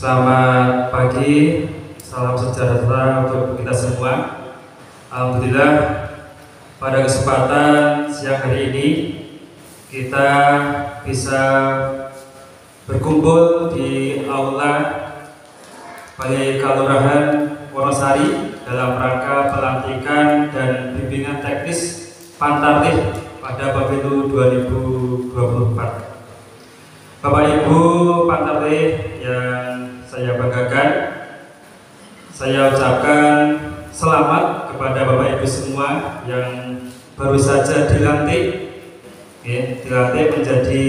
Selamat pagi, salam sejahtera untuk kita semua. Alhamdulillah, pada kesempatan siang hari ini kita bisa berkumpul di aula Balai Kelurahan Wonosari dalam rangka pelantikan dan bimbingan teknis Pantarlih pada Pemilu 2024. Bapak Ibu Pantarlih yang saya banggakan, saya ucapkan selamat kepada Bapak Ibu semua yang baru saja dilantik menjadi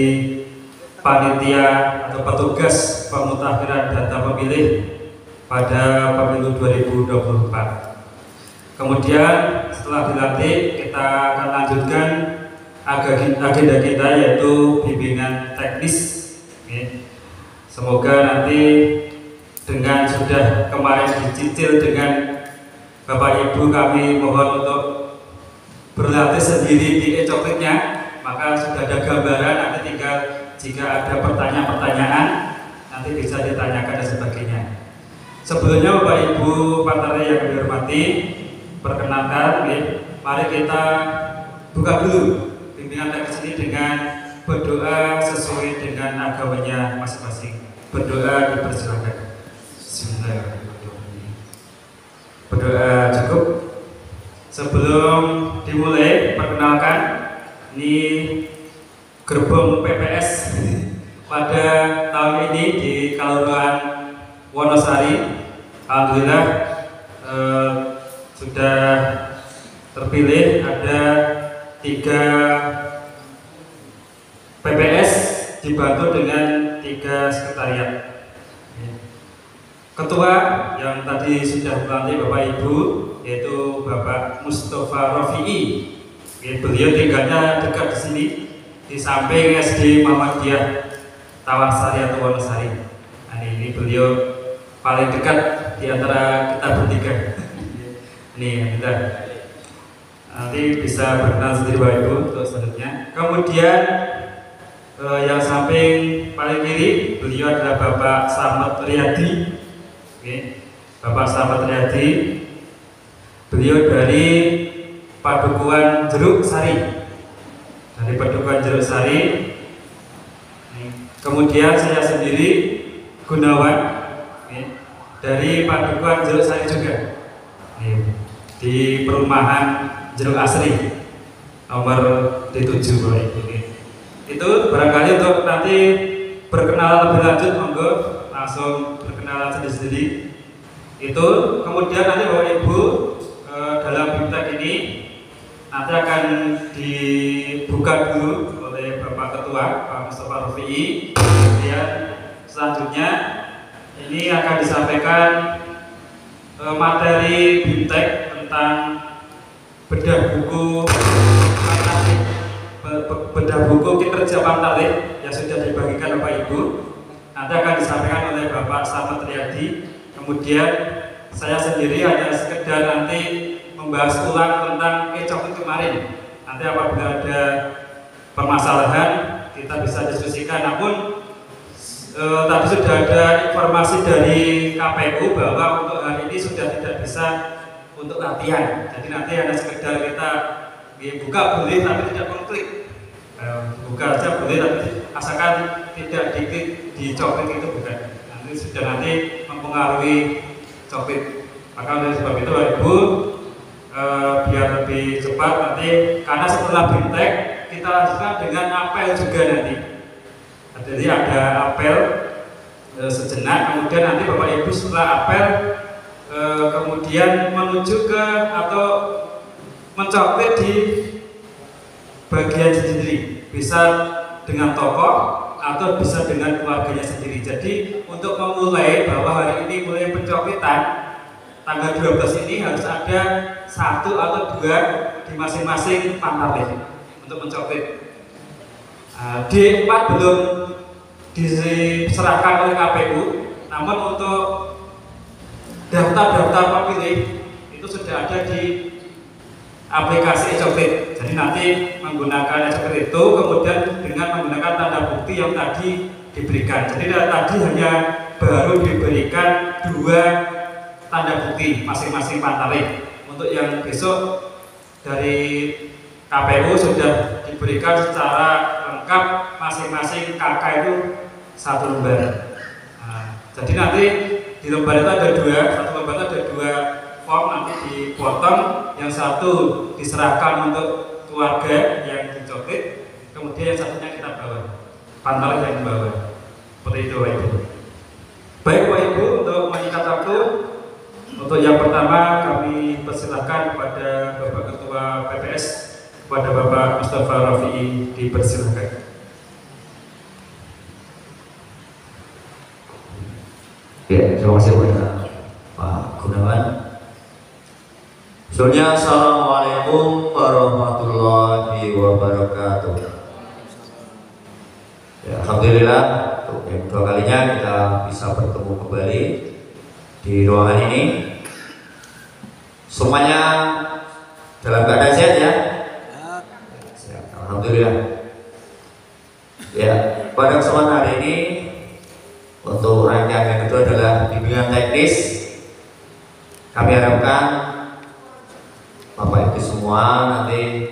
panitia atau petugas pemutakhiran data pemilih pada Pemilu 2024. Kemudian setelah dilantik kita akan lanjutkan agenda kita yaitu bimbingan teknis. Semoga nanti dengan sudah kemarin dicicil dengan Bapak Ibu, kami mohon untuk berlatih sendiri di e-coklitnya, maka sudah ada gambaran, nanti tinggal jika ada pertanyaan-pertanyaan nanti bisa ditanyakan dan sebagainya. Sebelumnya Bapak Ibu Pantarlih yang dihormati, perkenalkan, mari kita buka dulu bimbingan teknis ini dengan berdoa sesuai dengan agamanya masing-masing. Berdoa dipersilakan. Bismillahirrahmanirrahim. Berdoa cukup. Sebelum dimulai, perkenalkan, ini gerbong PPS pada tahun ini di Kelurahan Wonosari. Alhamdulillah sudah terpilih ada 3 PPS dibantu dengan 3 sekretariat. Ketua yang tadi sudah dilantik Bapak Ibu yaitu Bapak Mustafa Rofi'i. Beliau tinggalnya dekat di sini di samping SD Muhammadiyah Tawansari atau Wonosari. Nah, ini beliau paling dekat di antara kita bertiga. Ini kita nanti bisa berkenan sendiri Bapak Ibu untuk selanjutnya. Kemudian yang samping paling kiri beliau adalah Bapak Slamet Riyadi. Bapak Slamet Riyadi, beliau dari Padukuhan Jeruk Sari. Dari Padukuhan Jeruk Sari. Kemudian saya sendiri Gunawan dari Padukuhan Jeruk Sari juga. Di perumahan Jeruk Asri nomor D7 Bapak Ibu. Itu barangkali untuk nanti berkenalan lebih lanjut, monggo langsung berkenalan sendiri-sendiri. Itu kemudian nanti Bapak Ibu dalam BIMTEK ini nanti akan dibuka dulu oleh Bapak Ketua Pak Mustafa Rofi'i. Kemudian selanjutnya ini akan disampaikan materi BIMTEK tentang bedah buku kinerja Pantarlih yang sudah dibagikan Bapak Ibu. Nanti akan disampaikan oleh Bapak Slamet Riyadi. Kemudian saya sendiri hanya sekedar nanti membahas ulang tentang e-coklit kemarin. Nanti apabila ada permasalahan kita bisa diskusikan. Namun tadi sudah ada informasi dari KPU bahwa untuk hari ini sudah tidak bisa untuk latihan. Jadi nanti hanya sekedar kita buka boleh tapi tidak mengklik. Buka aja boleh tapi asalkan tidak diklik di coklit itu bukan. Nanti mempengaruhi coklit. Maka oleh sebab itu Ibu biar lebih cepat nanti, karena setelah BIMTEK kita lanjutkan dengan apel juga nanti. Jadi ada apel sejenak, kemudian nanti Bapak Ibu setelah apel kemudian menuju ke atau mencoklit di bagian sendiri, bisa dengan tokoh atau bisa dengan keluarganya sendiri. Jadi untuk memulai bahwa hari ini mulai pencoklitan tanggal 12 ini harus ada 1 atau 2 di masing-masing Pantarlih untuk mencoklit. D4 belum diserahkan oleh KPU, namun untuk daftar-daftar pemilih itu sudah ada di aplikasi e-coklit. Jadi nanti menggunakan e-coklit itu kemudian dengan menggunakan tanda bukti yang tadi diberikan. Jadi tadi hanya baru diberikan 2 tanda bukti masing-masing Pantarlih. Untuk yang besok dari KPU sudah diberikan secara lengkap masing-masing KK itu 1 lembar. Nah, jadi nanti di lembar itu ada 2, satu lembar itu ada 2 form, nanti dipotong, yang satu diserahkan untuk keluarga yang dicopet, kemudian yang satunya kita bawa, Pantarlih yang bawa. Seperti itu Pak Ibu. Baik Pak Ibu, untuk menyikat waktu, untuk yang pertama kami persilahkan kepada Bapak Ketua PPS, kepada Bapak Mustafa Rafi'i, dipersilahkan. Ya, terima kasih kepada Pak Gunawan. Sebelumnya, Assalamualaikum warahmatullahi wabarakatuh. Ya, alhamdulillah, untuk yang kedua kalinya kita bisa bertemu kembali di ruangan ini. Semuanya dalam keadaan sehat ya? Sehat, alhamdulillah. Ya, pada kesempatan hari ini untuk rangkaian yang kedua adalah bimbingan teknis. Kami harapkan Bapak Ibu semua nanti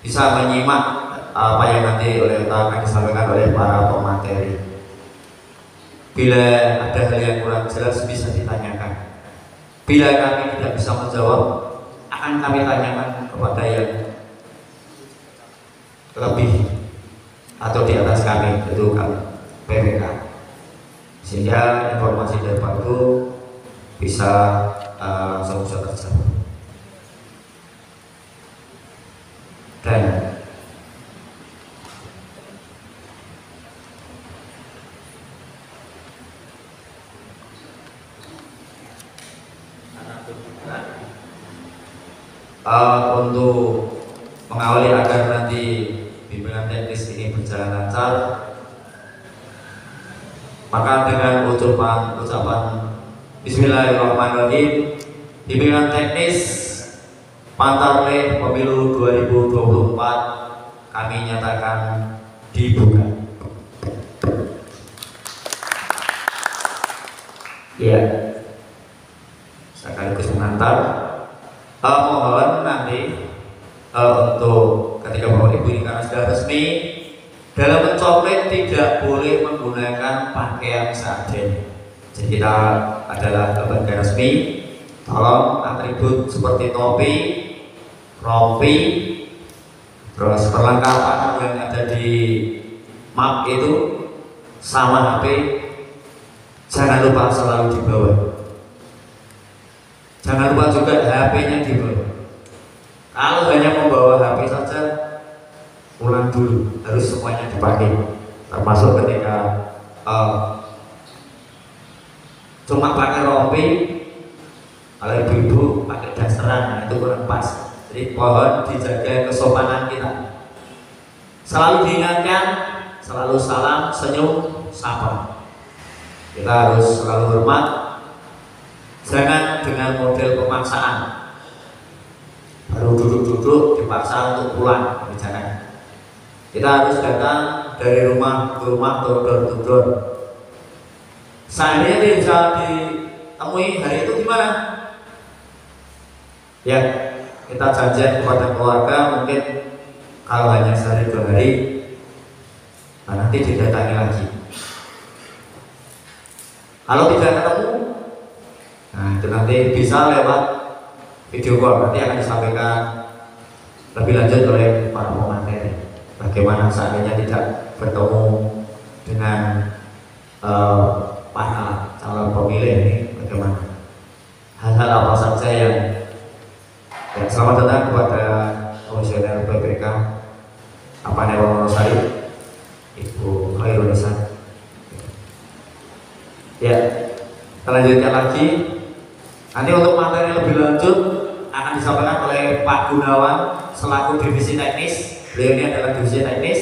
bisa menyimak apa yang nanti akan disampaikan oleh para pemateri. Bila ada hal yang kurang jelas bisa ditanyakan. Bila kami tidak bisa menjawab, akan kami tanyakan kepada yang lebih atau di atas kami, yaitu kami PPK. Sehingga informasi dari Pak Ibu bisa langsung bisa terjawab. Dan untuk mengawali agar nanti bimbingan teknis ini berjalan lancar, maka dengan ucapan Bismillahirrahmanirrahim, bimbingan teknis Pantarlih Pemilu 2024 kami nyatakan dibuka. Ya, sekaligus mengantar. Mohon nanti untuk ketika Bapak Ibu ini karena sudah resmi dalam mencopet tidak boleh menggunakan pakaian seadanya. Jadi kita adalah lembaga resmi, tolong atribut seperti topi, rompi, terus perlengkapan yang ada di map itu sama HP jangan lupa selalu dibawa. Jangan lupa juga HP-nya dibawa. Kalau hanya membawa HP saja, pulang dulu, harus semuanya dipakai. Termasuk ketika cuma pakai rompi, kalau ibu-ibu pakai dasteran, itu kurang pas. Jadi mohon dijaga kesopanan kita. Selalu diingatkan, selalu salam, senyum, sapa. Kita harus selalu hormat. Jangan dengan model pemaksaan, baru duduk-duduk dipaksa untuk pulang, jangan. Kita harus datang dari rumah ke rumah, door to door. Seandainya bisa ditemui hari itu gimana? Ya, kita janjian kepada keluarga mungkin kalau hanya sehari 2 hari, nanti didatangi lagi. Kalau tidak ketemu, nah itu nanti bisa lewat video call, nanti akan disampaikan lebih lanjut oleh para pemateri bagaimana seandainya tidak bertemu dengan para calon pemilih ini, bagaimana hal-hal apa saja yang selamat datang kepada komisioner PPK Apanewal Wonosari, Ibu Khairul Nisa. Ya, kita lanjutkan lagi. Nanti untuk materi lebih lanjut akan disampaikan oleh Pak Gunawan selaku divisi teknis. Beliau ini adalah divisi teknis,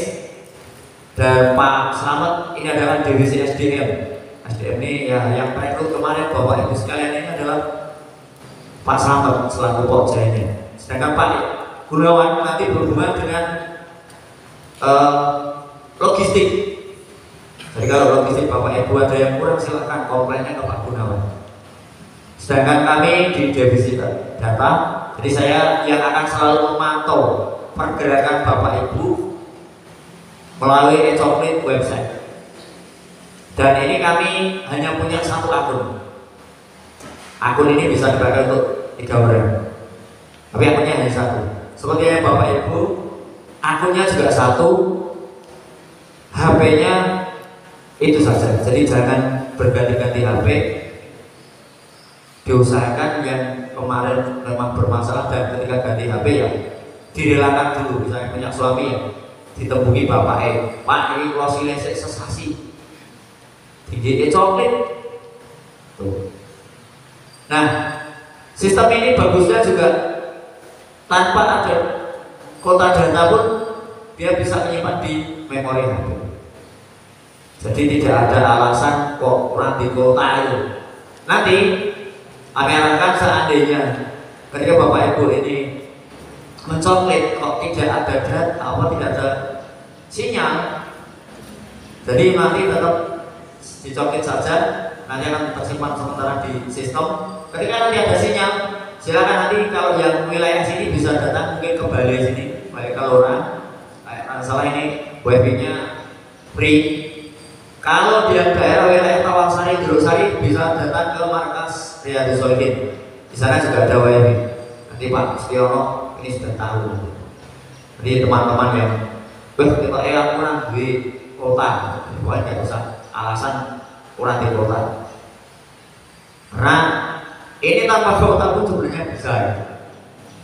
dan Pak Slamet ini adalah divisi SDM. SDM ini ya yang rekrut kemarin Bapak Ibu sekalian ini adalah Pak Slamet selaku Pokja ini. Sedangkan Pak Gunawan nanti berhubungan dengan logistik. Jadi kalau logistik Bapak Ibu ada yang kurang silahkan komplainnya ke Pak Gunawan. Sedangkan kami di divisi data, jadi saya yang akan selalu memantau pergerakan Bapak Ibu melalui e-Coklit website. Dan ini kami hanya punya satu akun. Akun ini bisa dipakai untuk 3 orang, tapi akunnya hanya satu. Seperti yang Bapak Ibu, akunnya juga satu, HP-nya itu saja. Jadi jangan berganti-ganti HP. Diusahakan yang kemarin memang bermasalah dan ketika ganti HP ya direlakan dulu. Misalnya punya suami ya ditemui Bapak Pak ini kalau sesasi tinggi coklit tuh. Nah, sistem ini bagusnya juga tanpa ada kota data pun dia bisa menyimpan di memori HP. Jadi tidak ada alasan kok kurang di kota itu. Nanti kami harapkan seandainya ketika Bapak Ibu ini mencoklit kok tidak ada data, tidak ada sinyal, jadi nanti tetap dicoklit saja, nanti akan tersimpan sementara di sistem. Ketika nanti ada sinyal, silakan nanti kalau yang wilayah sini bisa datang mungkin ke Balai sini, Balai Kalora. Salah ini wifi-nya free. Kalau di daerah wilayah Tawasari, Jurusari bisa datang ke markas Riyadus Shalihin. Di sana juga ada wifi. Nanti Pak Setiono ini sudah tahu. Jadi teman-teman yang kita kurang di kota, bukan nggak usah alasan kurang di kota. Karena ini tanpa kota pun sebenarnya bisa.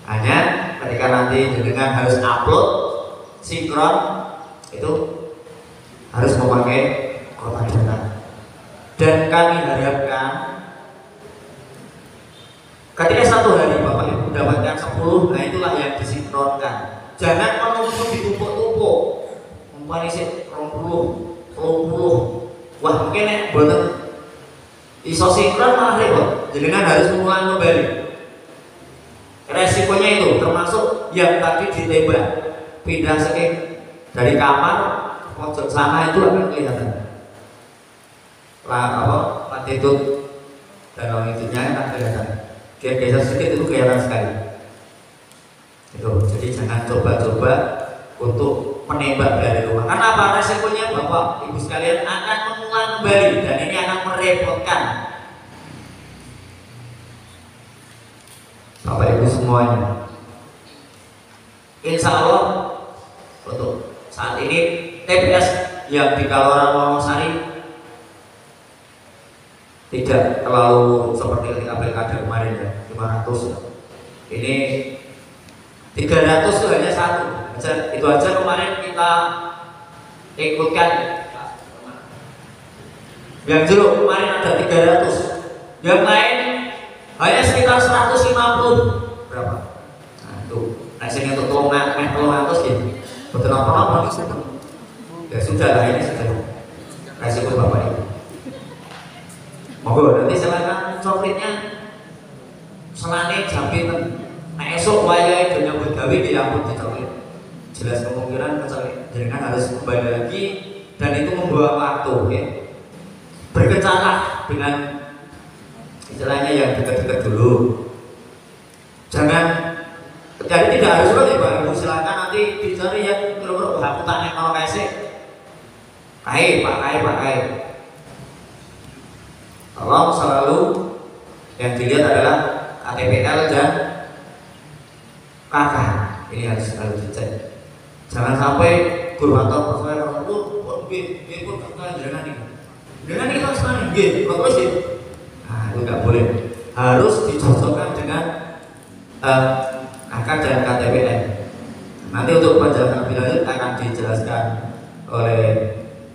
Hanya ketika nanti dengan harus upload sinkron itu harus memakai kota data. Dan kami harapkan ketika satu hari Bapak Ibu mendapatkan 10, nah itulah yang disinkronkan. Jangan menumpuk ditumpuk-tumpuk. Umpamanya sih 20, 30. Wah mungkin ya buatan iso sinkron malah repot. Jadi kan harus mengulang kembali. Resikonya itu termasuk yang tadi ditembak pindah saking dari kamar pojok sana itu akan kelihatan. Latitude dan longitudenya akan kelihatan. Dia geser sedikit itu kelihatan sekali. Itu, jadi jangan coba-coba untuk menembak dari rumah. Karena apa? Resikonya Bapak Ibu sekalian akan mengulang kembali dan ini akan merepotkan Bapak Ibu semuanya. Insya Allah untuk saat ini TPS yang di Kalora Wonosari tidak terlalu seperti ketika pilkada kemarin ya, 500 ya. Ini 300 itu hanya satu. Itu aja kemarin kita ikutkan. Yang jeruk kemarin ada 300. Yang lain hanya sekitar 150 berapa? Nah itu rasanya untuk tolongan 300 gitu. Betul apa-apa ya sudah lah, ini sudah resiko Bapak Ibu. Monggo nanti silakan coklitnya selane jampitan. Nah esok wayahe do nyambut gawe diampun dicoklit. Jelas kemungkinan jenengan harus kembali lagi dan itu membawa waktu ya. Berkecalah dengan istilahnya yang dekat-dekat dulu. Jangan jadi tidak harus ya Pak Ibu, silakan nanti dicari yang kira-kira aku tanya kalau kasih. Kai. Tolong selalu yang dilihat adalah KTPL dan KK. Ini harus selalu dicek. Jangan sampai guru atau persoalan itu pun jangan ini. Dengan itu harus terus ya. Nah itu nggak boleh. Harus dicocokkan dengan KK dan KTPL. Nanti untuk penjelasan lebih lanjut akan dijelaskan oleh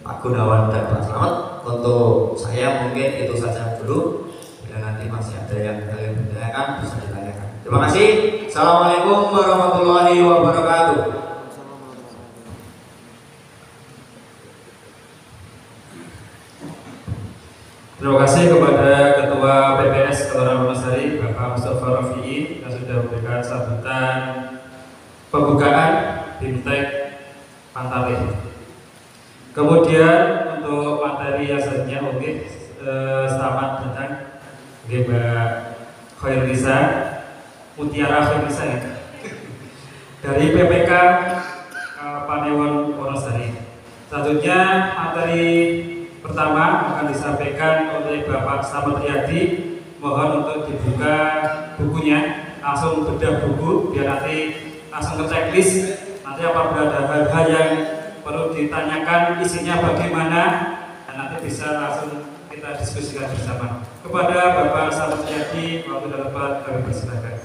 Pak Gunawan dan Pak Slamet. Untuk saya mungkin itu saja dulu. Bila nanti masih ada yang kalian bertanyakan bisa ditanyakan. Terima kasih. Assalamualaikum warahmatullahi wabarakatuh. Terima kasih kepada Ketua PPS Kelurahan Wonosari Bapak Mustafa Rafi'i yang sudah memberikan sambutan pembukaan BIMTEK Pantale. Kemudian untuk dari yayasannya. Oke, selamat datang Mbak Khairunisa Mutiara Khairunisa ya. Dari PPK Panewon Wonosari. Selanjutnya materi pertama akan disampaikan oleh Bapak Slamet Riyadi. Mohon untuk dibuka bukunya, langsung bedah buku biar nanti langsung ke checklist. Nanti apabila ada hal-hal yang perlu ditanyakan isinya bagaimana, dan nanti bisa langsung kita diskusikan bersama. Kepada Bapak Slamet Riyadi, waktu dan tempat kami persilakan.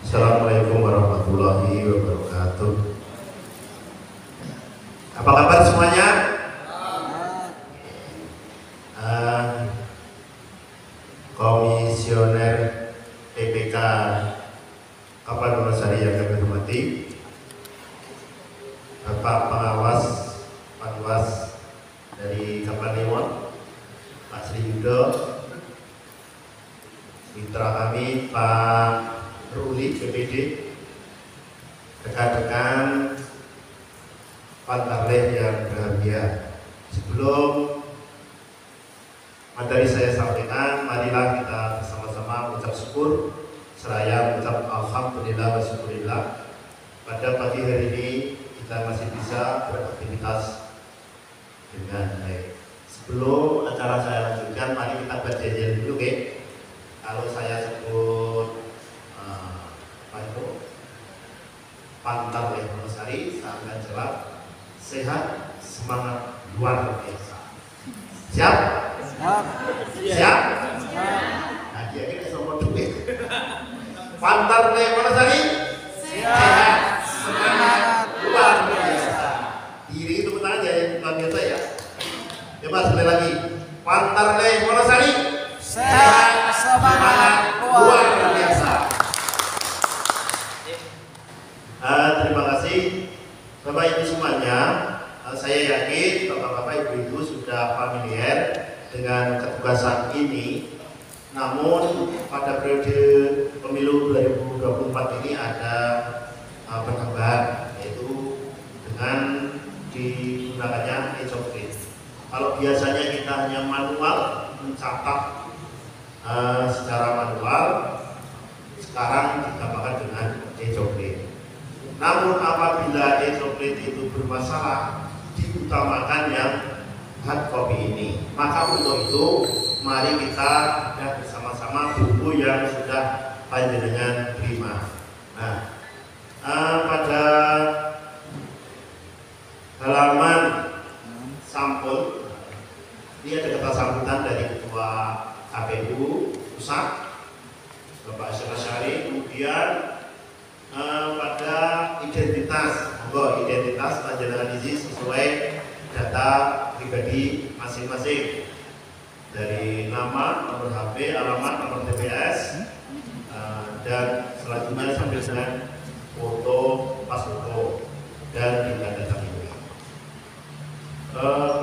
Assalamualaikum warahmatullahi wabarakatuh. Apa kabar semuanya? Komisioner PPK Kapal Wonosari yang kami hormati, Bapak Pengawas Panwas dari Kapal Lemon, Pak Sri Yudo, mitra kami Pak Ruli PPD, rekan-rekan Pantarleh yang berbahagia. Sebelum materi saya sampaikan, marilah kita bersama-sama mengucap syukur seraya mengucap alhamdulillah wa syukurillah. Pada pagi hari ini kita masih bisa beraktivitas dengan baik. Sebelum acara saya lanjutkan, mari kita berjanjian dulu, oke? Kalau saya sebut Pantarleh Wonosari, saya akan jawab sehat, semangat, luar biasa. Siap? Siap? Nah, dia ini semua duit. Pantarleh Wonosari, sehat, semangat, luar biasa. Diri itu benar aja yang bukan biasa ya. Coba sekali lagi. Pantarleh Wonosari, sehat, semangat, luar biasa. Terima kasih Bapak Ibu semuanya. Saya yakin Bapak-Bapak Ibu-Ibu sudah familiar dengan ketugasan ini. Namun pada periode pemilu 2024 ini ada perkembangan, yaitu dengan digunakannya e-coklit. Kalau biasanya kita hanya manual mencatat secara manual, sekarang ditambahkan dengan e-coklit. Namun apabila e-coklit itu bermasalah, diutamakan yang hard copy ini. Maka untuk itu, mari kita lihat bersama-sama buku yang sudah panjenengan terima. Nah, pada halaman sampul ini ada kata sambutan dari Ketua KPU Pusat, Bapak Asyari. Kemudian pada identitas, identitas panjenengan ini sesuai data pribadi masing-masing, dari nama, nomor HP, alamat, nomor TPS, dan selanjutnya sampai dengan foto, pas foto, dan tingkat data ini.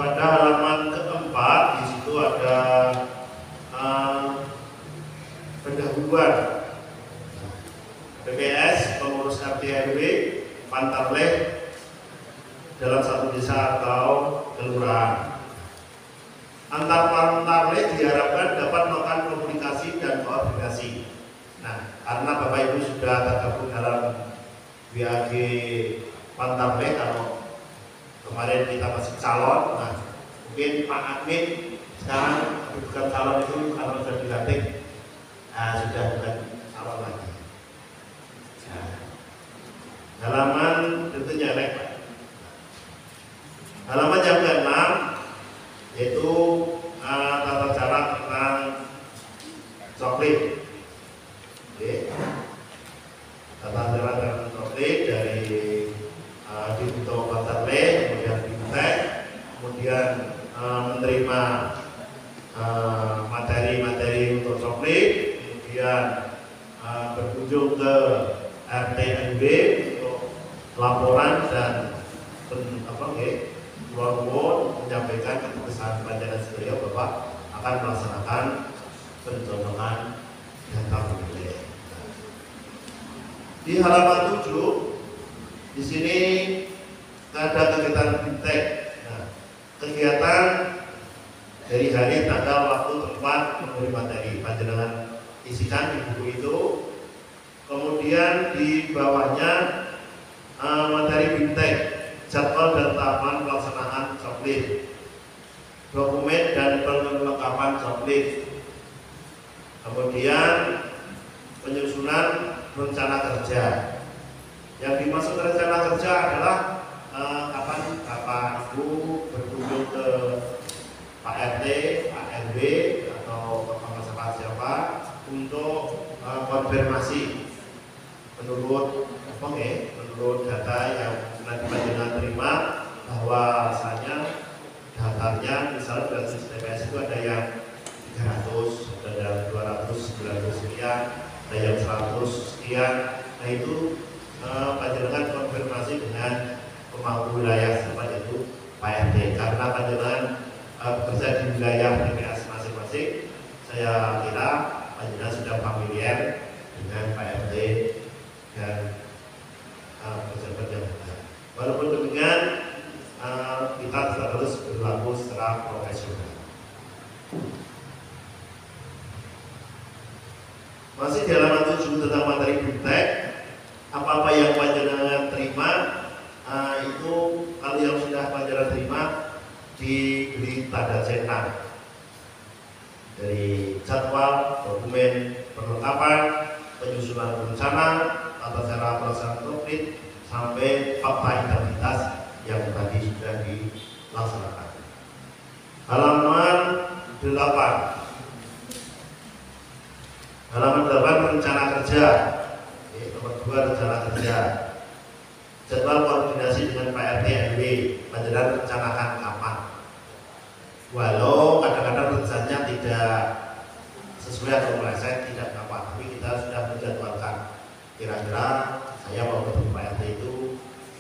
Pada halaman keempat di situ ada pendahuluan PPS, pengurus RT RW, Pantarleh dalam satu desa atau kelurahan. Antar Pantarleh diharapkan dapat melakukan komunikasi dan koordinasi. Nah, karena Bapak Ibu sudah tergabung dalam WAG Pantarleh, kalau kemarin kita masih calon, nah mungkin Pak Admin sekarang bukan calon itu karena sudah dilantik, sudah bukan calon lagi. Halaman tentunya Pak. Halaman yang ke-6 yaitu tata cara tentang coklit. Oke. Tata cara tentang coklit dari Dibuto Pantarleh, kemudian Bimtek, kemudian menerima materi-materi untuk coklit, kemudian berkunjung ke RT RW untuk laporan dan menyampaikan keputusan pelajaran sedaya Bapak akan melaksanakan pencocokan data pemilih. Di halaman 7 di sini ada kegiatan fintech. Nah, kegiatan dari hari, tanggal, waktu, tempat, memberi materi panjenengan isikan di buku itu. Kemudian di bawahnya materi fintech, jadwal dan tahapan pelaksanaan coklit, dokumen dan perlengkapan coklit, kemudian penyusunan rencana kerja. Yang dimaksud rencana kerja adalah kapan Bapak Ibu berkunjung ke Pak RT, Pak RW atau kepala sekolah siapa untuk konfirmasi menurut menurut data yang nanti panjenengan terima, bahwasanya datanya misalnya dari TPS itu ada yang 300, ada yang 290 sekian, ada yang 100 sekian. Nah itu panjenengan konfirmasi dengan pemangku wilayah tempat itu Pak RT, karena panjenengan bekerja di wilayah TPS masing-masing. Saya kira panjenengan sudah familiar dengan Pak RT dan pejabat yang ada. Walaupun demikian kita tetap terus berlaku secara profesional. Masih di halaman 7 tentang materi fintech, apa-apa yang panjenengan terima itu kalau yang sudah panjenengan terima diberi tanda cetak dari jadwal, dokumen perlengkapan, penyusunan rencana, tata cara pelaksanaan coklit, sampai fakta integritas yang tadi sudah dilaksanakan. Halaman 8. Halaman 8 rencana kerja. Nomor 2 rencana kerja. Jadwal koordinasi dengan Pak RT RW, panjenengan rencanakan kapan? Walau kadang-kadang rencananya tidak sesuai atau meleset, tidak apa, tapi kita sudah menjadwalkan. Kira-kira saya mau ketemu Pak RT itu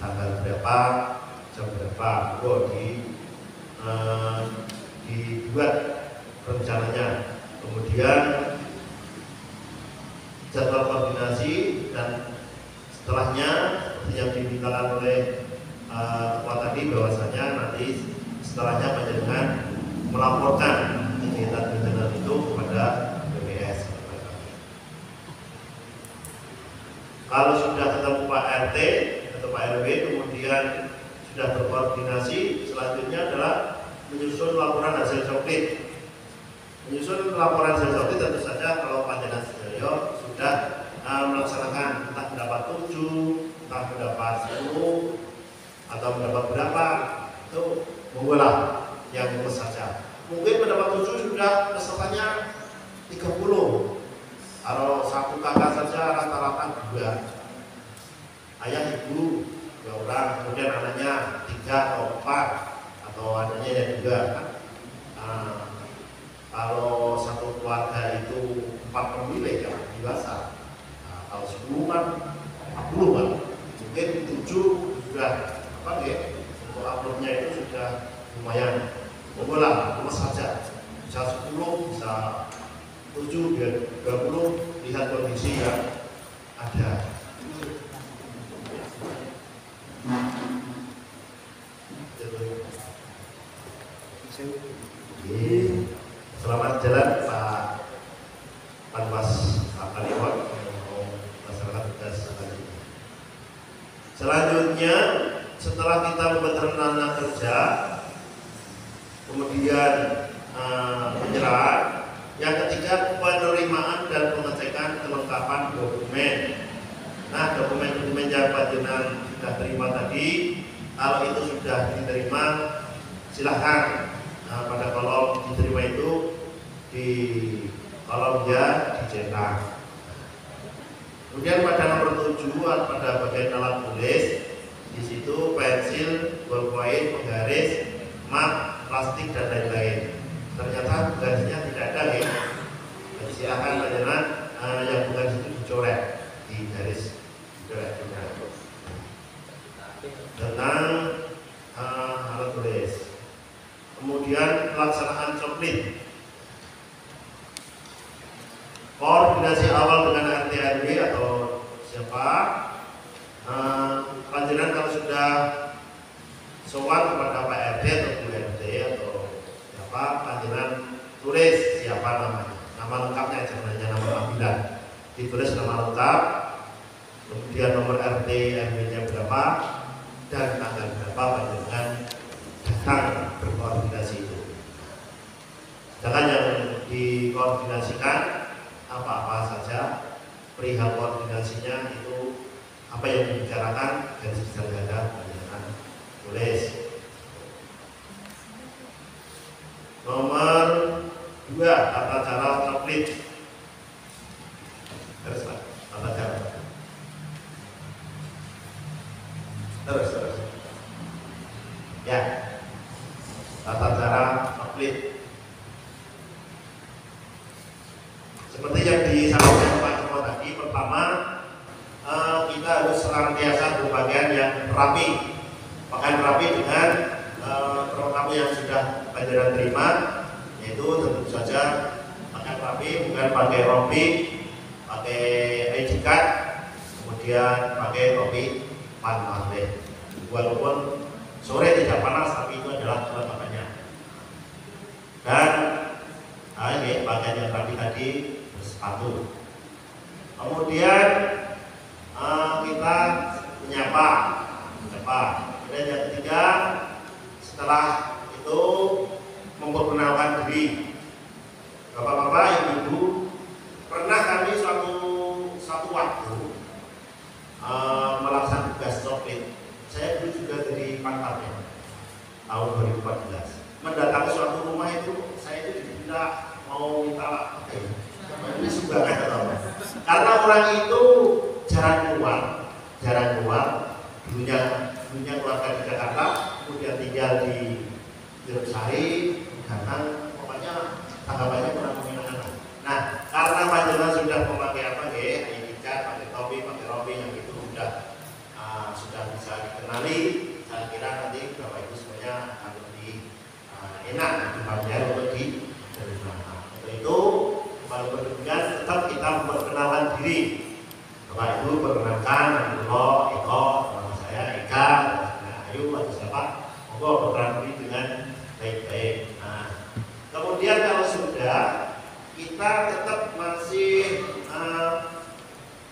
tanggal berapa, jam berapa, dibuat rencananya. Kemudian jadwal koordinasi, dan setelahnya seperti yang dimintakan oleh ketua tadi, bahwasanya nanti setelahnya panjenengan melaporkan kegiatan-kegiatan itu kepada BPS. Kalau sudah ketemu Pak RT atau Pak RW, kemudian sudah berkoordinasi, selanjutnya adalah menyusun laporan hasil coklit. Menyusun laporan hasil coklit tentu saja kalau panjenengan sedaya sudah melaksanakan, entah mendapat 7, entah mendapat 10, atau mendapat berapa, itu monggolah yang lulus saja. Mungkin mendapat 7 sudah pesertanya 30. Kalau satu kakak saja rata-rata 2, ayah ibu 2 orang, kemudian anaknya 3 atau 4, atau adanya yang 2 kan. Kalau satu keluarga itu 4 pemilih yang dewasa, kalau 10 kan 40 kan, mungkin 7 sudah untuk uploadnya itu sudah lumayan. Monggolah, lulus saja, bisa 10, bisa 7, 20, lihat kondisi yang ada. Selamat jalan Pak Panwas Pak Kaliwat masyarakat tugas tadi. Selanjutnya, setelah kita membuat rencana kerja, kemudian penyerahan, yang ketiga penerimaan dan pengecekan kelengkapan dokumen. Nah, dokumen-dokumen yang panjenengan sudah terima tadi, kalau itu sudah diterima, silahkan pada kolom diterima itu di kolom ya dicetak. Kemudian pada nomor 7 pada bagian alat tulis, di situ pensil, ballpoint, penggaris, mat, plastik dan lain-lain. Ternyata garisnya tidak ada ya. Jadi silakan panjenengan yang bukan itu dicoret di garis, dicoret juga. Tentang alat tulis. Kemudian pelaksanaan coklit. koordinasi awal dengan RT RW atau siapa. Panjenengan kalau sudah sowan kepada Pak RT atau Bu RT atau siapa, panjenengan tulis siapa namanya, nama lengkapnya, jangan hanya nama panggilan, ditulis nama lengkap, kemudian nomor RT RW-nya berapa dan tanggal berapa panjenengan datang berkoordinasi itu. Sedangkan yang dikoordinasikan apa-apa saja, perihal koordinasinya itu apa yang dibicarakan dan sedang ada panjenengan tulis. Nomor 2, tata cara tablik. Terus Pak, tata cara. Terus. Ya, tata cara tablik. Seperti yang disampaikan Pak Joko tadi, pertama kita harus senantiasa berpakaian yang rapi, pakaian rapi dengan perlengkapan yang sudah panjenengan terima, yaitu tentu saja pakaian rapi, bukan pakai rompi, pakai ID card, kemudian pakai rompi pantarleh. Walaupun sore tidak panas, tapi itu adalah kelengkapannya. Dan ini pakaian yang rapi tadi, bersepatu. Kemudian kita menyapa. Kemudian yang ketiga, setelah itu memperkenalkan diri. Bapak-bapak, ibu-ibu, pernah kami suatu waktu melaksanakan tugas coklit. Saya dulu juga jadi pantarnya tahun 2014. Mendatangi suatu rumah itu, saya itu diminta mau minta ini sumbangan atau apa? Karena orang itu jarang keluar, dulunya keluarga di Jakarta, kemudian tinggal di Sari, datang, pokoknya tanggapannya kurang menyenangkan. Nah, karena panjenengan sudah memakai apa ya, pakai topi, pakai rompi yang itu sudah bisa dikenali, saya kira nanti Bapak Ibu semuanya akan lebih enak dibayar untuk diterima. Untuk itu, kalau berkenan tetap kita memperkenalkan diri. Bapak Ibu perkenalkan, Abdullah, Eko, nama saya Eka, Ayu atau siapa, monggo berkenan diri dengan baik-baik. Nah, kemudian kalau sudah, kita tetap masih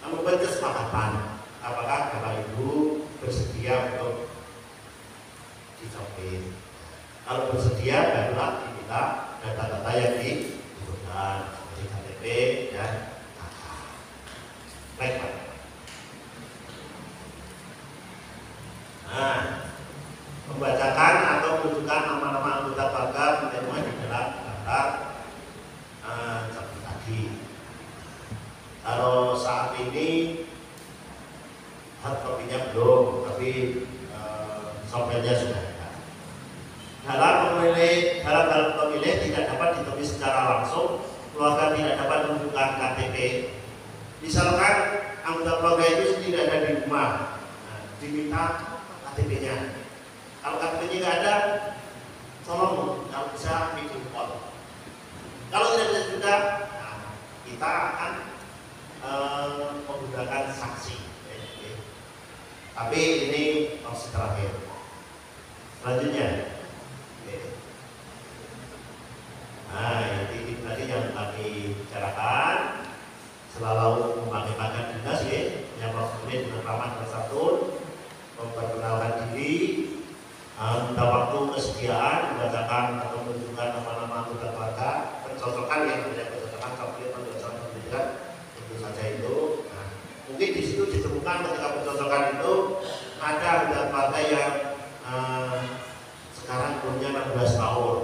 membuat kesepakatan. Apakah Bapak Ibu bersedia untuk dicopet? Kalau bersedia, barulah kita data-data yang dibutuhkan seperti KTP dan KK. Baik, Pak. Nah, membacakan atau menunjukkan nama-nama anggota keluarga menerima di dalam daftar tadi. Kalau saat ini hard copy-nya belum, tapi software-nya sudah ada. Dalam pemilih tidak dapat ditulis secara langsung, keluarga tidak dapat menunjukkan KTP. Misalkan anggota keluarga itu tidak ada di rumah, diminta KTP-nya. Kalau KTP-nya nggak ada, tolong kalau bisa video call. Kalau tidak bisa juga, kita akan menggunakan saksi. Tapi ini opsi terakhir. Selanjutnya, nah ini tadi yang kami bicarakan, selalu memakai pakaian dinas ya, yang maksudnya dengan ramah dan santun, memperkenalkan diri, minta waktu kesediaan, membacakan atau menunjukkan nama-nama anggota keluarga, pencocokan yang tidak pencocokan, pencocokan pendidikan, tentu saja itu. Nah, mungkin di situ ditemukan ketika pencocokan itu ada anggota keluarga yang sekarang umurnya 16 tahun.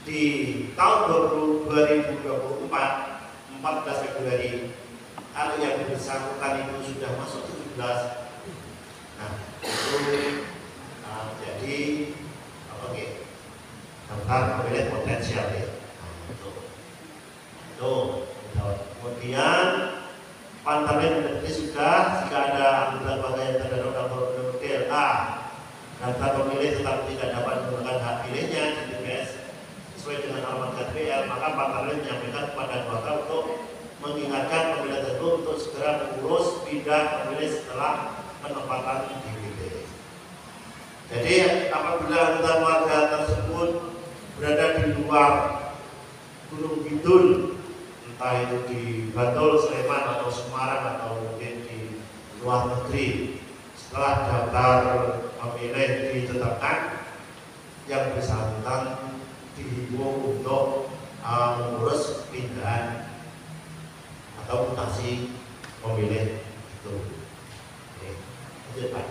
Di tahun 2024, 14 Februari, kalau yang bersangkutan itu sudah masuk 17. Nah, itu jadi apa ya? Daftar pemilih potensial ya. Itu. Kemudian pantarleh menjadi sudah jika ada anggota keluarga yang terdapat dalam program DLA, daftar pemilih tetap tidak dapat menggunakan hak pilihnya di TPS sesuai dengan alamat KPL, maka pantarleh menyampaikan kepada keluarga untuk mengingatkan pemilih tersebut untuk segera mengurus pindah pemilih setelah penempatan DPP. Jadi apabila anggota warga tersebut berada di luar Gunung Kidul, entah itu di Bantul, Sleman atau Semarang atau mungkin di luar negeri, setelah daftar pemilih ditetapkan, yang bersangkutan dihimbau untuk mengurus pindahan atau mutasi pemilih itu. Lanjut Pak.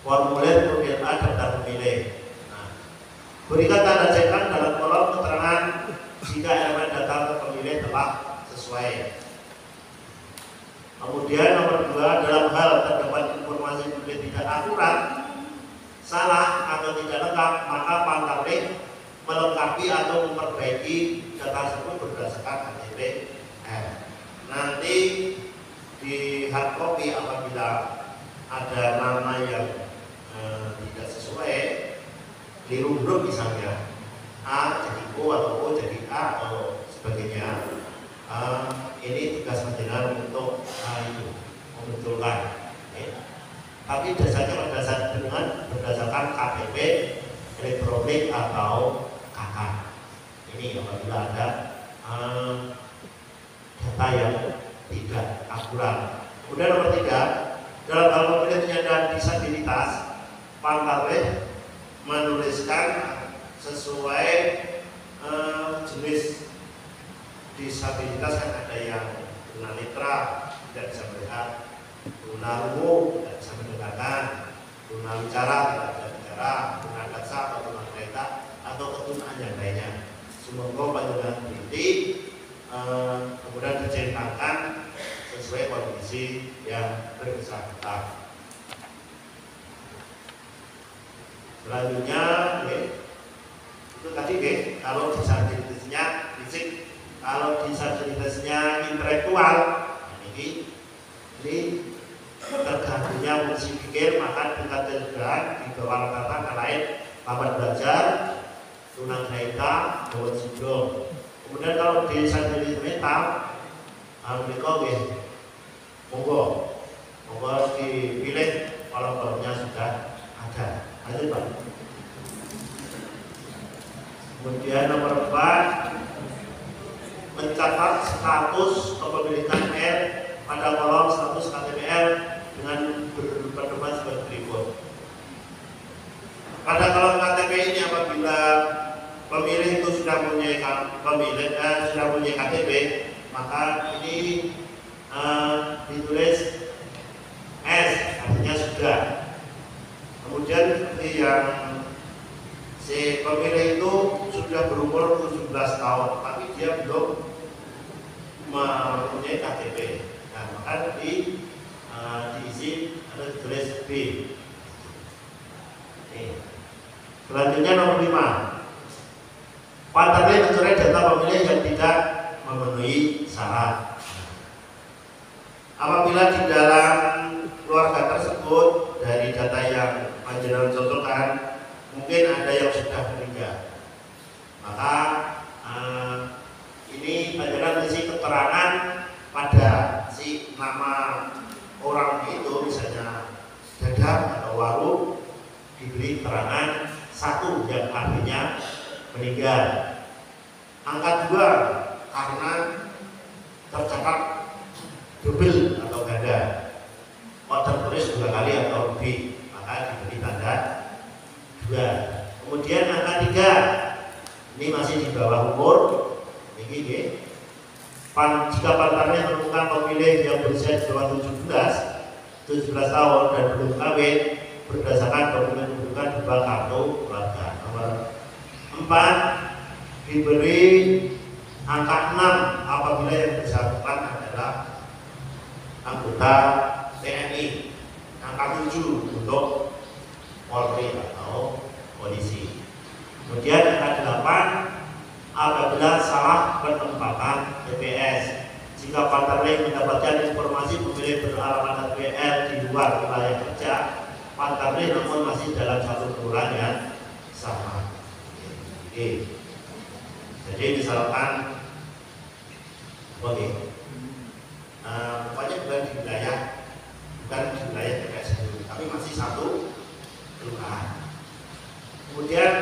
Formulir PPLA daftar pemilih. Nah, berikan tanda cekan dalam kolom keterangan jika elemen data pemilih telah sesuai. Kemudian nomor 2, dalam hal terdapat informasi pemilih tidak akurat, salah atau tidak lengkap, maka Pantarlih melengkapi atau memperbaiki data tersebut berdasarkan KTP. Nanti di hard copy apabila ada nama yang tidak sesuai, keliru huruf misalnya A jadi O atau O jadi A atau sebagainya, ini tugas panjenengan untuk itu memunculkan. Tapi dasarnya berdasarkan KTP elektronik atau KK. Ini apabila ada data yang tidak akurat. Kemudian nomor 3, dalam hal pemilih penyandang disabilitas, Pantarlih menuliskan sesuai jenis disabilitas. Kan ada yang tunanetra tidak bisa melihat, tunarungu tidak bisa mendengarkan, tunawicara tidak bisa bicara, tunadaksa atau tunanetra atau ketunaan yang lainnya. Semoga panjenengan teliti kemudian diceritakan sesuai kondisi yang bersangkutan. Selanjutnya, itu tadi kalau disabilitasnya fisik, kalau disabilitasnya intelektual, ini terganggunya fungsi pikir, maka dikategorikan di bawah kata lain lambat belajar, tunagrahita, Down syndrome. Kemudian kalau disabilitas mental, monggo dipilih kolom-kolomnya sudah ada. Lanjut Pak. Kemudian nomor 4, mencatat status kepemilikan R pada kolom status KTPL dengan berpedoman sebagai berikut. Pada kolom KTP ini apabila pemilih itu sudah punya KTP, maka ini ditulis S, artinya sudah. Kemudian seperti yang si pemilih itu sudah berumur 17 tahun, tapi dia belum mempunyai KTP. Nah, maka diisi ada ditulis B. Selanjutnya nomor 5, Pantarlih mencoret data pemilih yang tidak memenuhi syarat. Apabila di dalam keluarga tersebut dari data yang panjenengan contohkan mungkin ada yang sudah meninggal, maka ini panjenengan mengisi keterangan pada si nama orang itu, misalnya Dadang atau Waru, diberi keterangan 1 yang artinya meninggal. Angka 2 karena tercatat double atau ganda, tertulis 2 kali atau lebih, maka diberi tanda 2. Kemudian angka 3 ini masih di bawah umur. Ini jika Pantarlih menemukan pemilih yang berusia di bawah 17 tahun dan belum kawin berdasarkan dokumen kependudukan berupa kartu keluarga. Nomor 4 diberi angka 6 apabila yang bersangkutan adalah anggota TNI, angka 7 untuk Polri atau polisi. Kemudian angka 8 apabila salah penempatan TPS. Jika Pantarlih mendapatkan informasi pemilih beralamat TPL di luar wilayah kerja Pantarlih namun masih dalam satu kelurahan yang sama. Jadi misalkan Oke. Pokoknya bukan di wilayah TPS itu, tapi masih satu kelurahan. Kemudian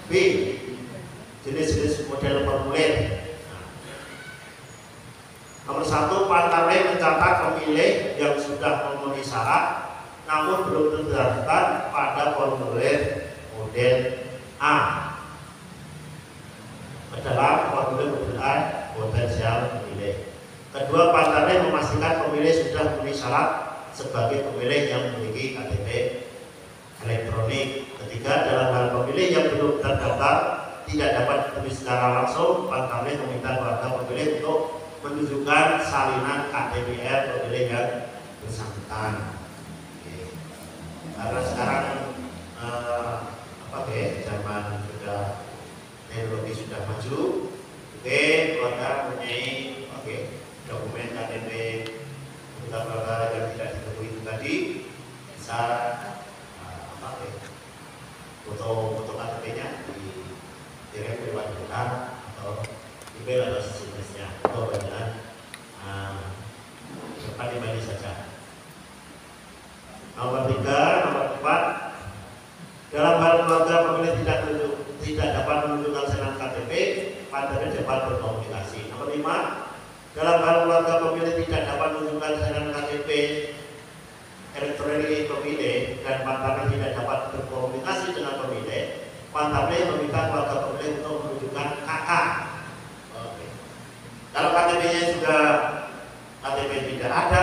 B, jenis-jenis model formulir. Nomor 1, Pantarlih mencatat pemilih yang sudah memenuhi syarat namun belum terdaftar pada formulir model A. Dalam formulir model A potensial pemilih. Kedua, Pantarlih memastikan pemilih sudah memenuhi syarat sebagai pemilih yang memiliki KTP elektronik. Ketiga, dalam hal pemilih yang belum terdaftar tidak dapat ditulis secara langsung, Pantarlih meminta keluarga pemilih untuk menunjukkan salinan KTPL pemilih yang bersangkutan. Karena sekarang zaman sudah teknologi sudah maju, keluarga mempunyai dokumen KTP keluarga yang tidak diketahui itu tadi bisa foto KTP-nya dikirim lewat WA atau email atau sejenisnya atau bacaan cepat email saja. Nomor 3, nomor 4, dalam hal keluarga pemilih tidak dapat menunjukkan salinan KTP, Pantarlih dapat berkomunikasi. Nomor 5, dalam hal keluarga pemilih tidak dapat menunjukkan salinan KTP elektronik pemilih dan Pantarlih tidak dapat berkomunikasi dengan pemilih, Pantarlih meminta keluarga pemilih untuk menunjukkan KK. Kalau KTP-nya sudah KTP tidak ada,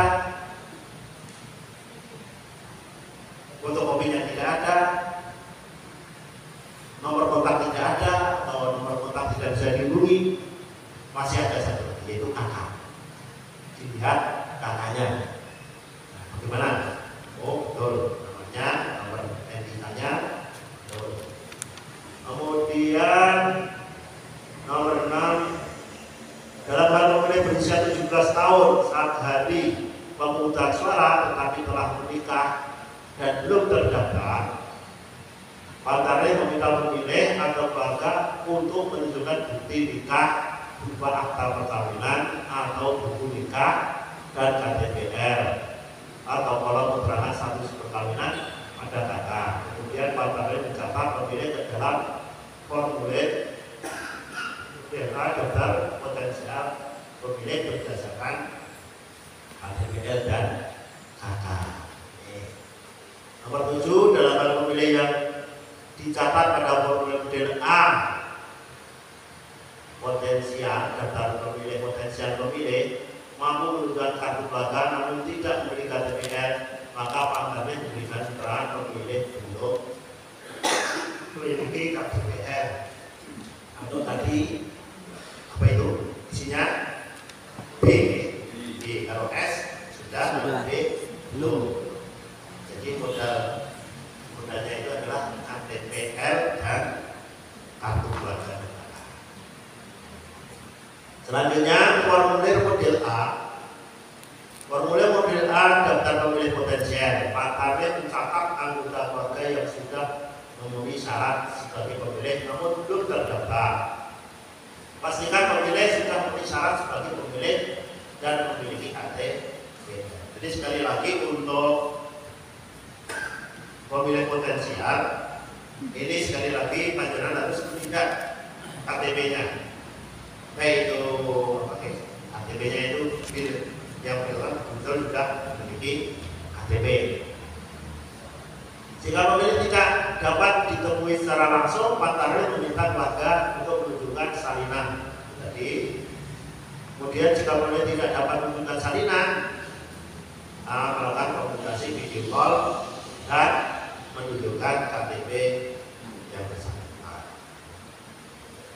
fotokopinya tidak ada, nomor kontak tidak ada, atau nomor kontak tidak bisa dihubungi, masih ada satu, yaitu KK. Dilihat KK-nya. Nah, bagaimana? Oh betul, namanya, nomor NIK-nya, betul. Kemudian nomor 6, dalam hal pemilih berusia 17 tahun saat hari pemungutan suara tetapi telah menikah dan belum terdaftar, Pantarlih meminta pemilih atau keluarga untuk menunjukkan bukti nikah berupa akta perkawinan atau buku nikah dan KTPL atau kolom keterangan status perkawinan pada kakak. Kemudian Pantarlih mencatat pemilih ke dalam formulir DNA daftar potensial pemilih berdasarkan KTPL dan KK. Nomor 7, dalam hal pemilih yang dicatat pada formulir model A potensial, daftar pemilih potensial pemilih mampu menunjukkan kartu keluarga namun tidak memiliki KTPL, maka Pantarlih memberikan keterangan pemilih belum memiliki KTPL. Atau tadi apa itu isinya B, kalau S sudah, B belum. Jadi modalnya itu adalah KTPL dan kartu keluarga negara. Selanjutnya formulir model A. Formulir model A daftar pemilih potensial. Pantarlih mencatat anggota keluarga yang sudah memenuhi syarat sebagai pemilih namun belum terdaftar. Pastikan pemilih sudah memenuhi syarat sebagai pemilih dan memiliki KTP. Jadi sekali lagi untuk pemilih potensial ini sekali lagi panjenengan harus melihat KTP-nya. Baik itu KTP-nya itu yang betul sudah memiliki KTP. Jika pemilih tidak dapat ditemui secara langsung, Pantarlih meminta keluarga untuk menunjukkan salinan. Jadi, kemudian jika pemilih tidak dapat menunjukkan salinan, melakukan komunikasi video call dan menunjukkan KTP yang bersangkutan.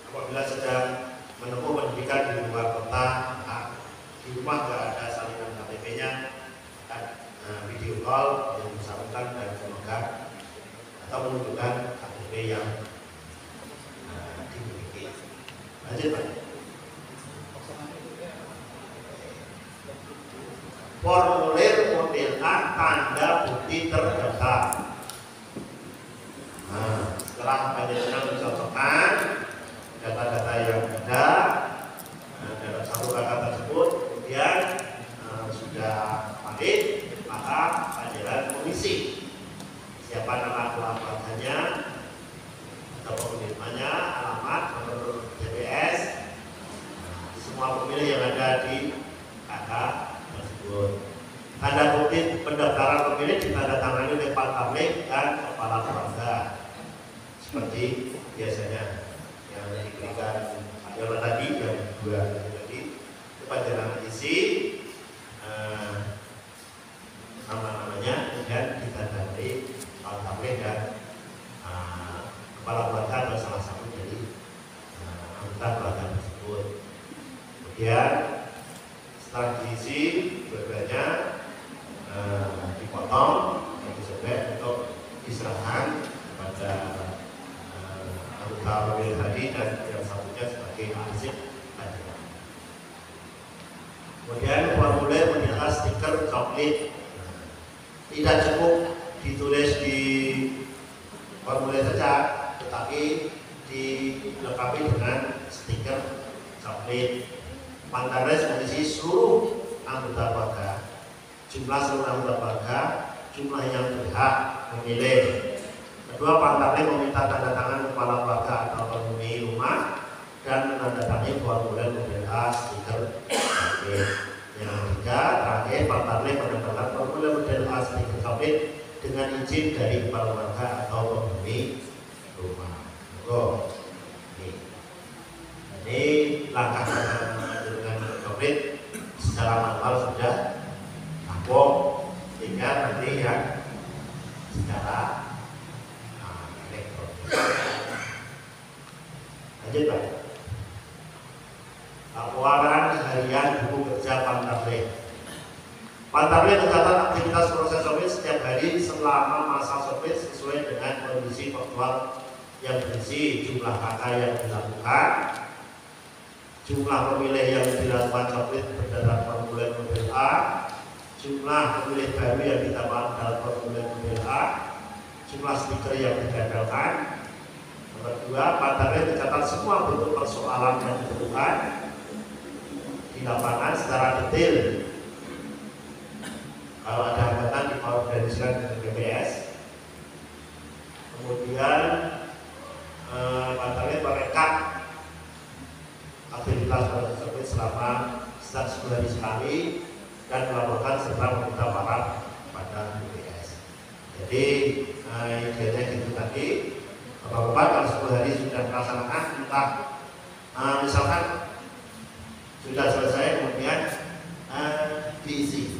Apabila sedang menempuh pendidikan di luar kota, di rumah tidak ada salinan KTP-nya, video call yang bersangkutan dan semoga atau menunjukkan KTP yang dimiliki. Lanjut Pak. Formulir model A tanda bukti terdaftar. Setelah panjenengan mencocokkan data-data yang ada dalam satu kakak tersebut, bahan tersebut. Kemudian setelah diisi dua-duanya dipotong dan disobek untuk diserahkan kepada anggota pemilih tadi dan yang satunya sebagai arsip tadi. Kemudian formulir menjelaskan stiker coklit. Tidak cukup ditulis di formulir saja, tetapi dilengkapi dengan stiker coklit. Pantarles mengisi seluruh anggota keluarga, jumlah seluruh anggota keluarga, jumlah yang berhak memilih. Kedua, pantarles meminta tanda tangan kepala keluarga atau penghuni rumah dan menandatangani formulir model A stiker coklit. Yang ketiga, terakhir, pantarles menempelkan formulir model A stiker coklit dengan izin dari kepala keluarga atau penghuni rumah. Ini langkah dengan coklit secara manual sudah rampung, tinggal nanti yang secara elektronik. Lanjut Pak. Laporan harian buku kerja Pantarles. Pantarles mencatat aktivitas proses coklit setiap hari selama masa coklit sesuai dengan kondisi faktual yang berisi jumlah kakak yang dilakukan, jumlah pemilih yang dilakukan coklit berdasarkan formulir model A, jumlah pemilih baru yang ditambahkan dalam formulir model A, jumlah stiker yang digagalkan. Nomor 2, Pantarles mencatat semua bentuk persoalan yang ditemukan di lapangan secara detail. Kalau ada hambatan diorganisasikan dengan BPS. Kemudian Pantarles merekam aktivitas proses coklit selama sebulan sekali dan melaporkan serta meminta maaf pada BPS. Jadi idealnya gitu tadi, Bapak-bapak kalau 10 hari sudah melaksanakan, entah misalkan sudah selesai, kemudian diisi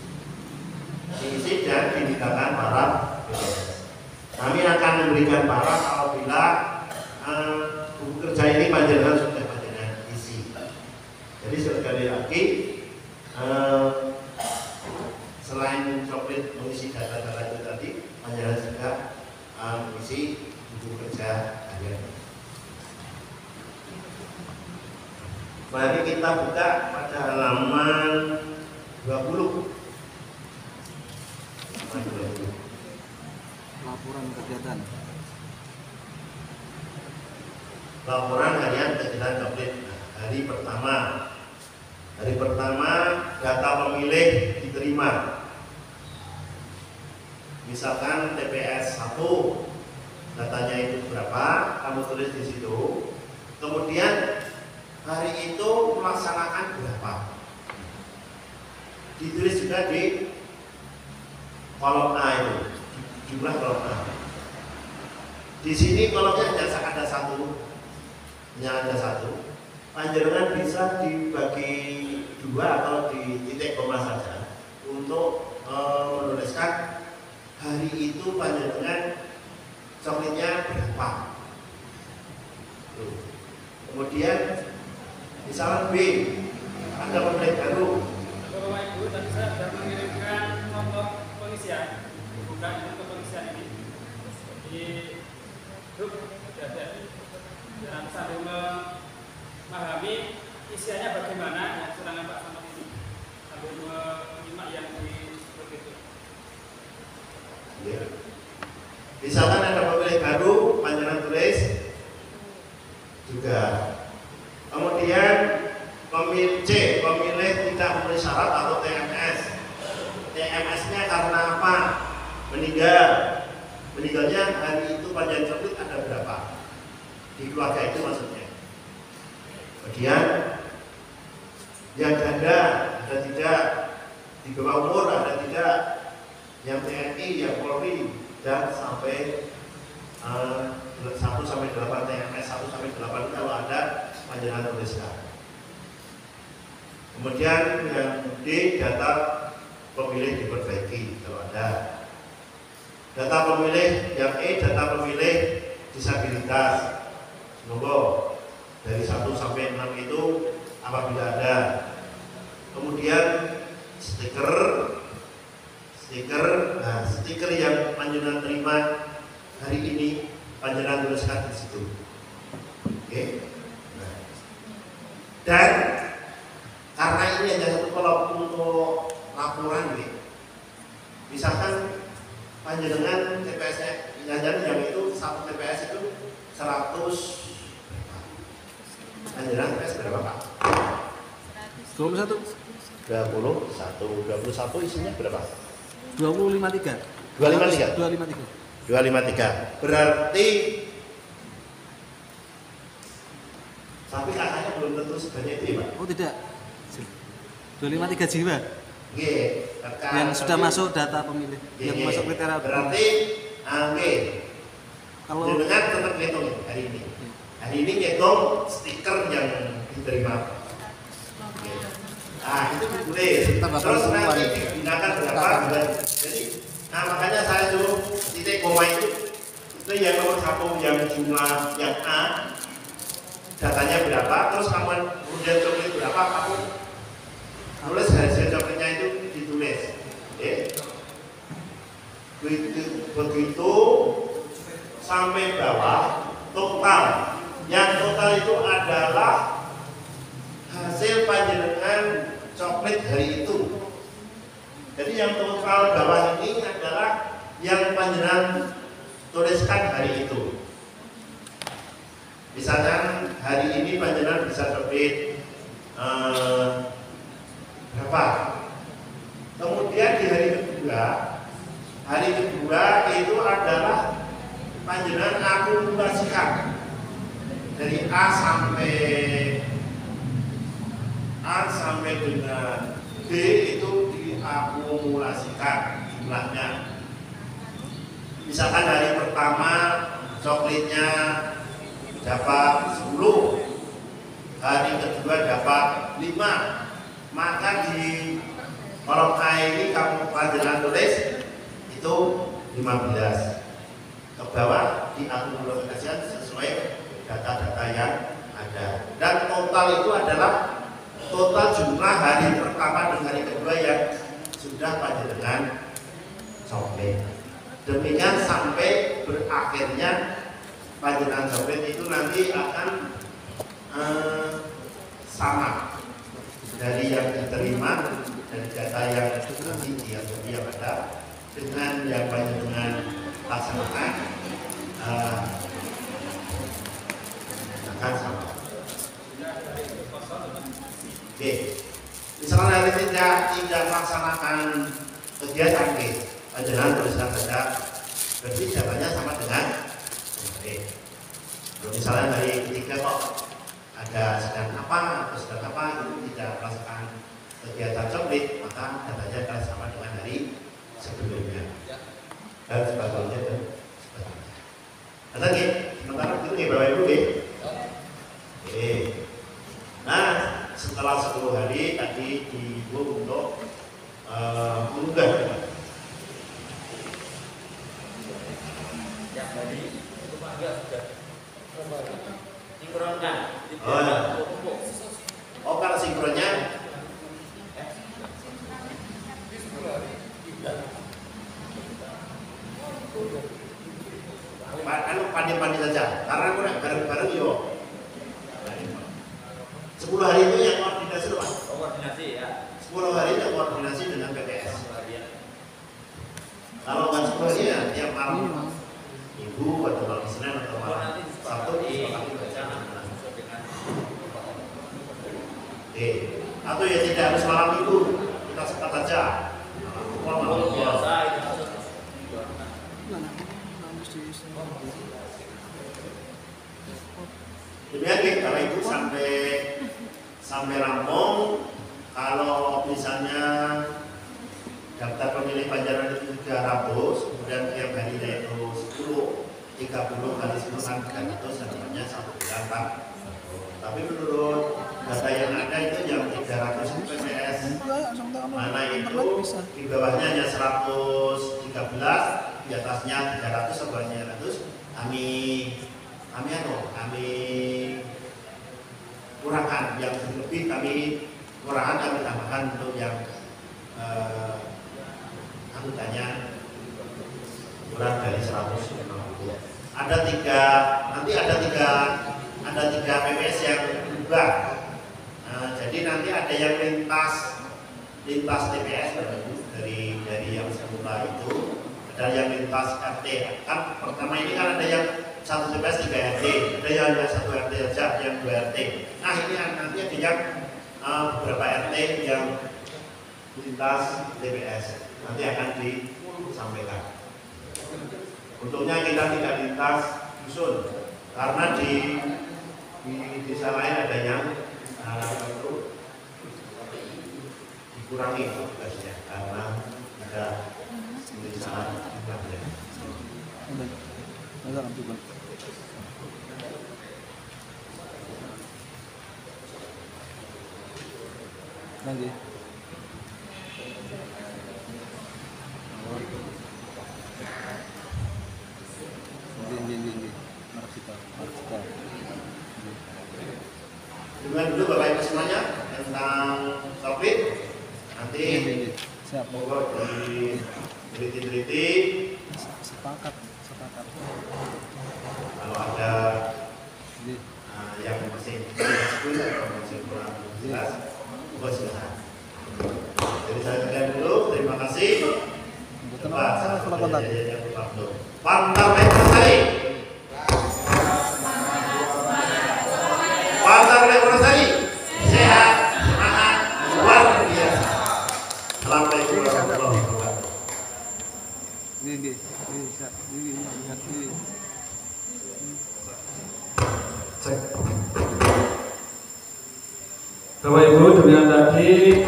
dan dimintakan para BPS. Kami akan memberikan barang apabila buku kerja ini panjenengan sudah panjenengan isi. Jadi sekali lagi selain coklit mengisi data-data itu tadi, panjenengan juga mengisi buku kerja harian. Mari kita buka pada halaman 20. Laporan kegiatan. Laporan harian kegiatan coklit. Hari pertama data pemilih diterima. Misalkan TPS 1, datanya itu berapa, kamu tulis di situ. Kemudian hari itu melaksanakan berapa, ditulis juga di kolom A itu, jumlah kolom A. Di sini kolomnya hanya ada satu. Panjenengan bisa dibagi dua atau di titik koma saja untuk menuliskan hari itu panjenengan coklitnya berapa. Kemudian misalnya B, ada pemilih baru. Bapak Ibu, tadi saya sudah mengirimkan nomor polisian, bukan untuk polisian ini di grup ada. Dan sambil memahami isiannya bagaimana yang serangan Pak Samad ini, sambil menyimak yang seperti itu. Ya. Misalkan ada pemilih baru, panjenengan tulis juga. Kemudian pemilih C, pemilih tidak memenuhi syarat atau TMS. TMS-nya karena apa? Meninggal. Meninggalnya hari itu panjang coklit ada berapa? Di keluarga itu maksudnya. Kemudian yang ganda ada tidak, di bawah umur ada tidak, yang TNI, yang Polri, dan sampai 1 sampai 8 TMS 1 sampai 8 kalau ada panjenengan tuliskan. Kemudian yang D, data pemilih diperbaiki kalau ada. Data pemilih yang E, data pemilih disabilitas. Monggo dari 1 sampai 6 itu apabila ada. Kemudian stiker, nah stiker yang panjenengan terima hari ini panjenengan tuliskan di situ. Oke. Nah. Dan karena ini hanya satu kalau untuk laporan nih, misalkan panjenengan TPS yang itu satu TPS itu 100. Panjenengan TPS berapa Pak? 21 isinya berapa? 253 berarti tapi kakaknya belum tentu sebanyak itu ya Pak? Oh tidak, 253 jiwa Oke, yang sudah masuk data pemilih, yang masuk kriteria berarti oke. Kalau Dengan tetap hitung hari ini. Hari ini hitung stiker yang diterima. Oke. Nah itu boleh. Terus nanti digunakan berapa bulan. Jadi, nah makanya saya suruh titik koma itu yang nomor 1 yang jumlah yang A, datanya berapa, terus kemudian coklat berapa, kamu tulis hasil coklatnya itu ditulis. Oke. Begitu sampai bawah total. Yang total itu adalah hasil panjenengan coklat hari itu. Jadi yang total bawah ini adalah yang panjenengan tuliskan hari itu. Misalkan hari ini panjenengan bisa terbit berapa? Kemudian di hari kedua itu adalah panjenengan akumulasikan dari A sampai dengan D itu diakumulasikan jumlahnya. Misalkan hari pertama coklatnya dapat 10, hari kedua dapat 5, maka di kolom A ini kamu panjenengan tulis itu 15. Ke bawah diakumulasikan sesuai data-data yang ada. Dan total itu adalah total jumlah hari pertama dan hari kedua yang sudah panjenengan coklat. Demikian sampai berakhirnya panjenengan coklat itu nanti akan sama dari yang diterima dari data yang nanti yang ada dengan yang panjenengan laksanakan akan sama. Oke, misalnya hari tidak melaksanakan kegiatan panjenengan tuliskan saja, berarti datanya sama dengan oke. Kalau misalnya dari ketiga kok ada sedang apa atau sedang apa itu tidak melaksanakan kegiatan coklat, maka datanya akan sama dengan hari sebelumnya dan sebagainya dan sebagainya. Ada nggih? Sementara itu nih Bapak Ibu nggih. Oke. Nah, setelah 10 hari tadi dihimbau untuk mengunggah. Yang tadi itu Pak sudah sinkronkan. Oh, ya. Oh, kalau sinkronnya pandi-pandi saja, karena aku nak bareng-bareng yo. 10 hari itu yang koordinasi loh Pak. Koordinasi ya. 10 hari yang koordinasi dengan PPS. Kalau nggak 10 hari ya tiap malam Minggu atau malam Senin atau malam Sabtu disepakati baca. Oke. Atau ya tidak harus malam Minggu, kita sepakat saja. Malam biasa itu. Demikian kalau itu sampai rampung. Kalau misalnya daftar pemilih panjenengan itu 300, kemudian tiap harinya itu 10, 30 kali 10 kan 300, namanya 1 bulan Pak. Tapi menurut data yang ada itu yang 300 PPS mana itu di bawahnya hanya 113, di atasnya 300, sebelahnya 100. Kami yang lebih kami kurangan kami tambahkan untuk yang anggotanya kurang dari 150. Ada tiga PPS yang berubah. Jadi nanti ada yang lintas TPS dari yang semula itu, ada yang lintas RT. Kan pertama ini kan ada yang satu TPS 3 RT, ada yang hanya satu RT saja, yang 2 RT. Nah ini nanti ada yang beberapa RT yang lintas TPS nanti akan disampaikan. Untuknya kita tidak lintas dusun karena di desa lain ada yang dikurangi tugasnya karena ada tulisan jumlahnya. Nanti. Dengan dulu Bapak Ibu semuanya tentang topik nanti pokok di teliti sepakat. kalau ada yang masih atau masih kurang jelas, silakan. Jadi saya sekian dulu, terima kasih. Pantar Leprosari. Pantar Leprosari. Sehat, semangat, luar biasa. Assalamualaikum warahmatullahi wabarakatuh. Bapak Ibu, dengan tadi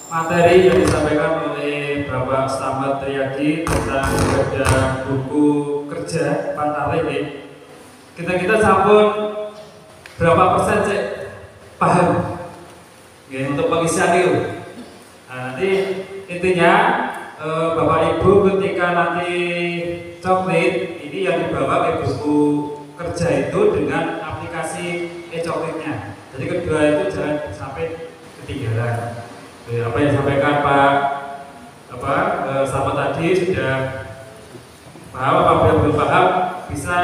materi yang disampaikan oleh Bapak Slamet Riyadi tentang ada buku kerja Pantare ini, kita sampun berapa persen cek paham ya, untuk pengisian itu. Nah, nanti intinya Bapak Ibu ketika nanti coklit ini yang dibawa ke buku kerja itu dengan aplikasi e-coklitnya. Jadi kedua itu jangan sampai ketinggalan. Apa yang disampaikan Pak Slamet tadi sudah paham, apabila belum paham bisa